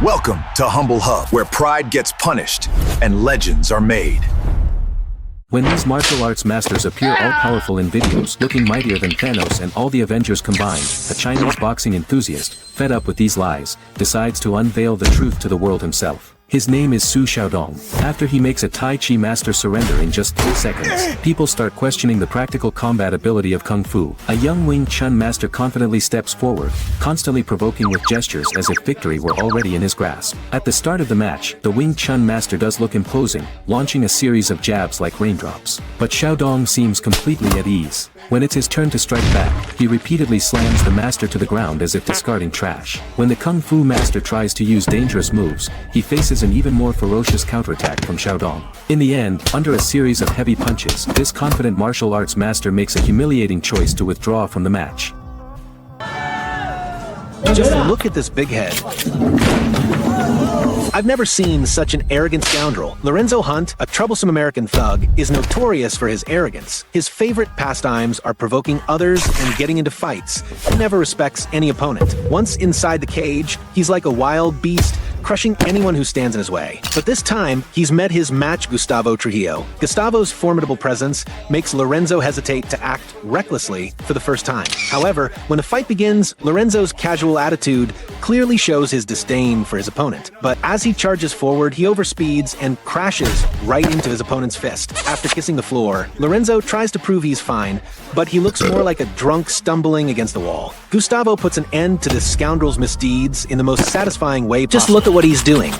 Welcome to Humble Hub, where pride gets punished and legends are made. When these martial arts masters appear all-powerful in videos looking mightier than Thanos and all the Avengers combined, a Chinese boxing enthusiast, fed up with these lies, decides to unveil the truth to the world himself. His name is Su Xiaodong. After he makes a Tai Chi master surrender in just 3 seconds, people start questioning the practical combat ability of Kung Fu. A young Wing Chun master confidently steps forward, constantly provoking with gestures as if victory were already in his grasp. At the start of the match, the Wing Chun master does look imposing, launching a series of jabs like raindrops. But Xiaodong seems completely at ease. When it's his turn to strike back, he repeatedly slams the master to the ground as if discarding trash. When the Kung Fu master tries to use dangerous moves, he faces an even more ferocious counterattack from Xiaodong. In the end, under a series of heavy punches, this confident martial arts master makes a humiliating choice to withdraw from the match. Just look at this big head. I've never seen such an arrogant scoundrel. Lorenzo Hunt, a troublesome American thug, is notorious for his arrogance. His favorite pastimes are provoking others and getting into fights. He never respects any opponent. Once inside the cage, he's like a wild beast, crushing anyone who stands in his way. But this time, he's met his match Gustavo Trujillo. Gustavo's formidable presence makes Lorenzo hesitate to act recklessly for the first time. However, when the fight begins, Lorenzo's casual attitude clearly shows his disdain for his opponent. But as he charges forward, he overspeeds and crashes right into his opponent's fist. After kissing the floor, Lorenzo tries to prove he's fine, but he looks more like a drunk stumbling against the wall. Gustavo puts an end to this scoundrel's misdeeds in the most satisfying way possible. Just look at what he's doing.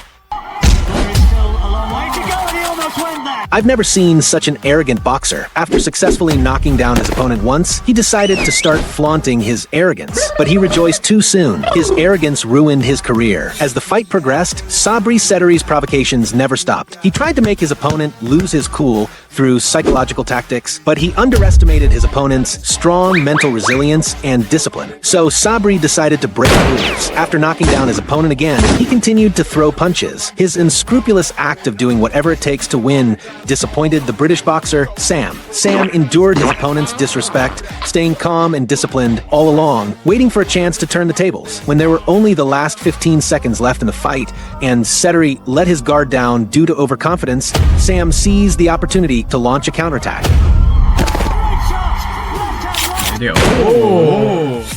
I've never seen such an arrogant boxer. After successfully knocking down his opponent once, he decided to start flaunting his arrogance. But he rejoiced too soon. His arrogance ruined his career. As the fight progressed, Sabri Seddi's provocations never stopped. He tried to make his opponent lose his cool through psychological tactics, but he underestimated his opponent's strong mental resilience and discipline. So Sabri decided to break rules. After knocking down his opponent again, he continued to throw punches. His unscrupulous act of doing whatever it takes to win disappointed the British boxer Sam. Sam endured his opponent's disrespect, staying calm and disciplined all along, waiting for a chance to turn the tables. When there were only the last 15 seconds left in the fight, and Seddi let his guard down due to overconfidence, Sam seized the opportunity to launch a counterattack.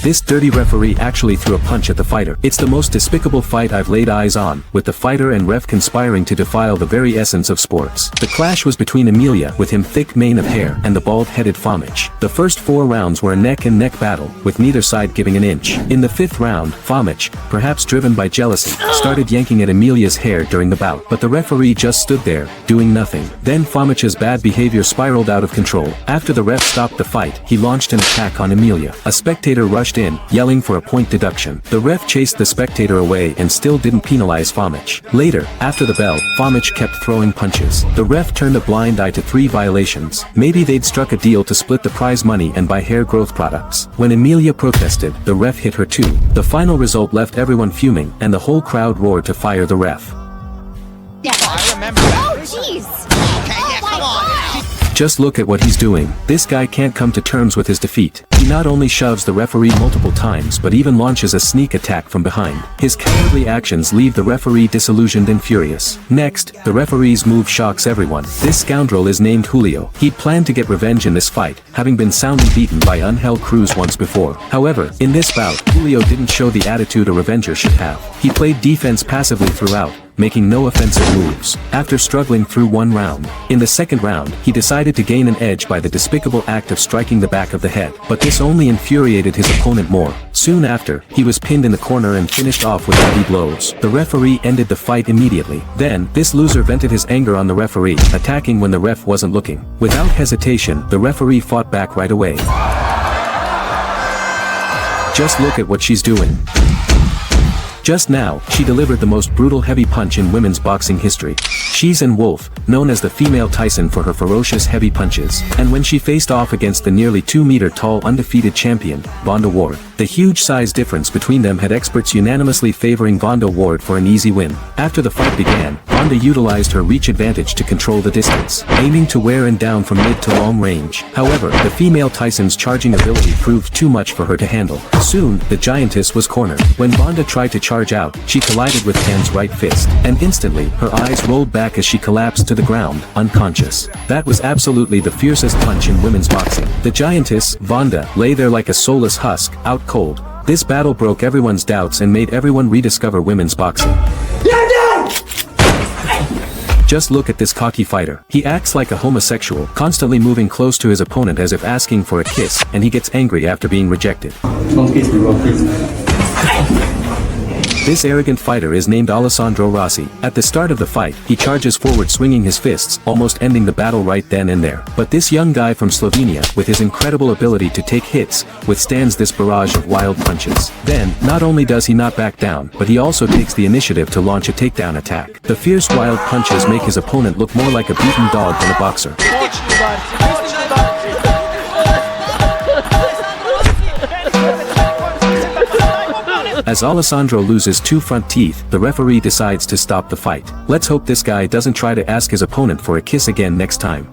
This dirty referee actually threw a punch at the fighter. It's the most despicable fight I've laid eyes on, with the fighter and ref conspiring to defile the very essence of sports. The clash was between Emilia, with him thick mane of hair, and the bald-headed Famich. The first 4 rounds were a neck-and-neck battle, with neither side giving an inch. In the 5th round, Famich, perhaps driven by jealousy, started yanking at Emilia's hair during the bout, but the referee just stood there, doing nothing. Then Famich's bad behavior spiraled out of control. After the ref stopped the fight, he launched an attack on Emilia. A spectator rushed in, yelling for a point deduction. The ref chased the spectator away and still didn't penalize Famich. Later, after the bell, Famich kept throwing punches. The ref turned a blind eye to 3 violations. Maybe they'd struck a deal to split the prize money and buy hair growth products. When Emilia protested, the ref hit her too. The final result left everyone fuming, and the whole crowd roared to fire the ref. Yeah, I remember that. Oh, jeez! Okay, yeah, come on now. Just look at what he's doing. This guy can't come to terms with his defeat. He not only shoves the referee multiple times but even launches a sneak attack from behind. His cowardly actions leave the referee disillusioned and furious. Next, the referee's move shocks everyone. This scoundrel is named Julio. He'd planned to get revenge in this fight, having been soundly beaten by Ángel Cruz once before. However, in this bout, Julio didn't show the attitude a revenger should have. He played defense passively throughout, making no offensive moves. After struggling through 1 round, in the 2nd round, he decided to gain an edge by the despicable act of striking the back of the head. But this only infuriated his opponent more. Soon after, he was pinned in the corner and finished off with heavy blows. The referee ended the fight immediately. Then, this loser vented his anger on the referee, attacking when the ref wasn't looking. Without hesitation, the referee fought back right away. Just look at what she's doing. Just now, she delivered the most brutal heavy punch in women's boxing history. She's an wolf, known as the female Tyson for her ferocious heavy punches. And when she faced off against the nearly 2-meter-tall undefeated champion, Vonda Ward, the huge size difference between them had experts unanimously favoring Vonda Ward for an easy win. After the fight began, Vonda utilized her reach advantage to control the distance, aiming to wear and down from mid to long range. However, the female Tyson's charging ability proved too much for her to handle. Soon, the giantess was cornered. When Vonda tried to charge charge out, she collided with Tan's right fist, and instantly, her eyes rolled back as she collapsed to the ground, unconscious. That was absolutely the fiercest punch in women's boxing. The giantess, Vonda, lay there like a soulless husk, out cold. This battle broke everyone's doubts and made everyone rediscover women's boxing. Just look at this cocky fighter. He acts like a homosexual, constantly moving close to his opponent as if asking for a kiss, and he gets angry after being rejected. Don't kiss me, bro, please. This arrogant fighter is named Alessandro Rossi. At the start of the fight, he charges forward swinging his fists, almost ending the battle right then and there. But this young guy from Slovenia, with his incredible ability to take hits, withstands this barrage of wild punches. Then, not only does he not back down, but he also takes the initiative to launch a takedown attack. The fierce wild punches make his opponent look more like a beaten dog than a boxer. As Alessandro loses 2 front teeth, the referee decides to stop the fight. Let's hope this guy doesn't try to ask his opponent for a kiss again next time.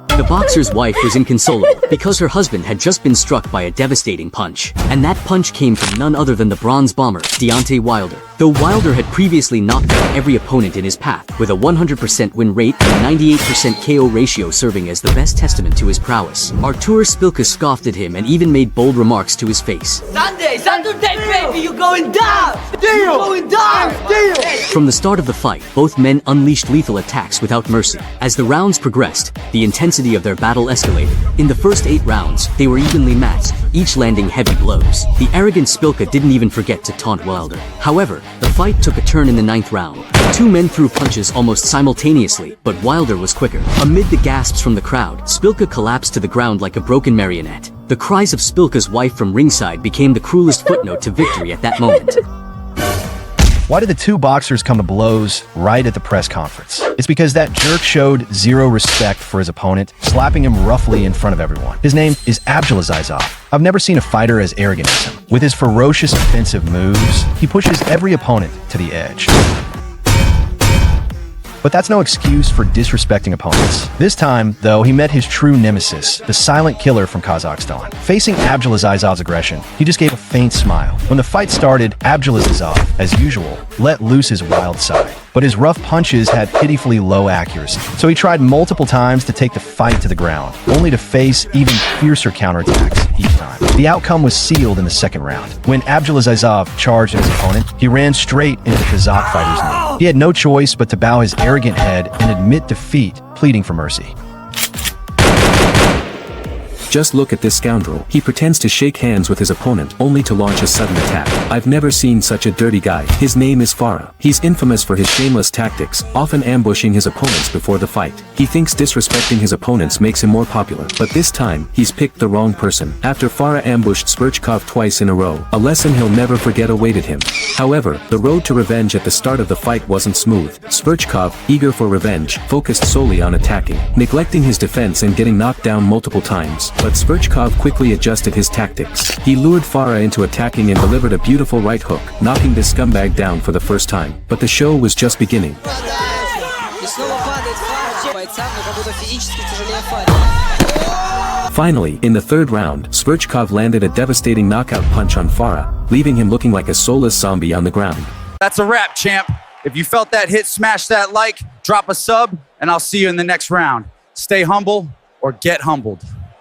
The boxer's wife was inconsolable because her husband had just been struck by a devastating punch. And that punch came from none other than the bronze bomber, Deontay Wilder. Though Wilder had previously knocked out every opponent in his path, with a 100% win rate and a 98% KO ratio serving as the best testament to his prowess, Artur Szpilka scoffed at him and even made bold remarks to his face. Saturday, baby, you're going down! You're going down! From the start of the fight, both men unleashed lethal attacks without mercy. As the rounds progressed, the intensity of their battle escalated. In the first 8 rounds, they were evenly matched, each landing heavy blows. The arrogant Szpilka didn't even forget to taunt Wilder. However, the fight took a turn in the 9th round. The 2 men threw punches almost simultaneously, but Wilder was quicker. Amid the gasps from the crowd, Szpilka collapsed to the ground like a broken marionette. The cries of Szpilka's wife from ringside became the cruelest footnote to victory at that moment. Why did the 2 boxers come to blows right at the press conference? It's because that jerk showed zero respect for his opponent, slapping him roughly in front of everyone. His name is Abdulazizov. I've never seen a fighter as arrogant as him. With his ferocious offensive moves, he pushes every opponent to the edge. But that's no excuse for disrespecting opponents. This time, though, he met his true nemesis, the silent killer from Kazakhstan. Facing Abdulazizov's aggression, he just gave a faint smile. When the fight started, Abdulazizov, as usual, let loose his wild side. But his rough punches had pitifully low accuracy. So he tried multiple times to take the fight to the ground, only to face even fiercer counterattacks each time. The outcome was sealed in the 2nd round. When Abdulazizov charged at his opponent, he ran straight into the Kazakh fighter's knee. He had no choice but to bow his arrogant head and admit defeat, pleading for mercy. Just look at this scoundrel. He pretends to shake hands with his opponent, only to launch a sudden attack. I've never seen such a dirty guy. His name is Farah. He's infamous for his shameless tactics, often ambushing his opponents before the fight. He thinks disrespecting his opponents makes him more popular, but this time, he's picked the wrong person. After Farah ambushed Szpilka twice in a row, a lesson he'll never forget awaited him. However, the road to revenge at the start of the fight wasn't smooth. Szpilka, eager for revenge, focused solely on attacking, neglecting his defense and getting knocked down multiple times. But Szpilka quickly adjusted his tactics. He lured Farah into attacking and delivered a beautiful right hook, knocking this scumbag down for the first time. But the show was just beginning. Finally, in the 3rd round, Szpilka landed a devastating knockout punch on Farah, leaving him looking like a soulless zombie on the ground. That's a wrap, champ. If you felt that hit, smash that like, drop a sub, and I'll see you in the next round. Stay humble or get humbled.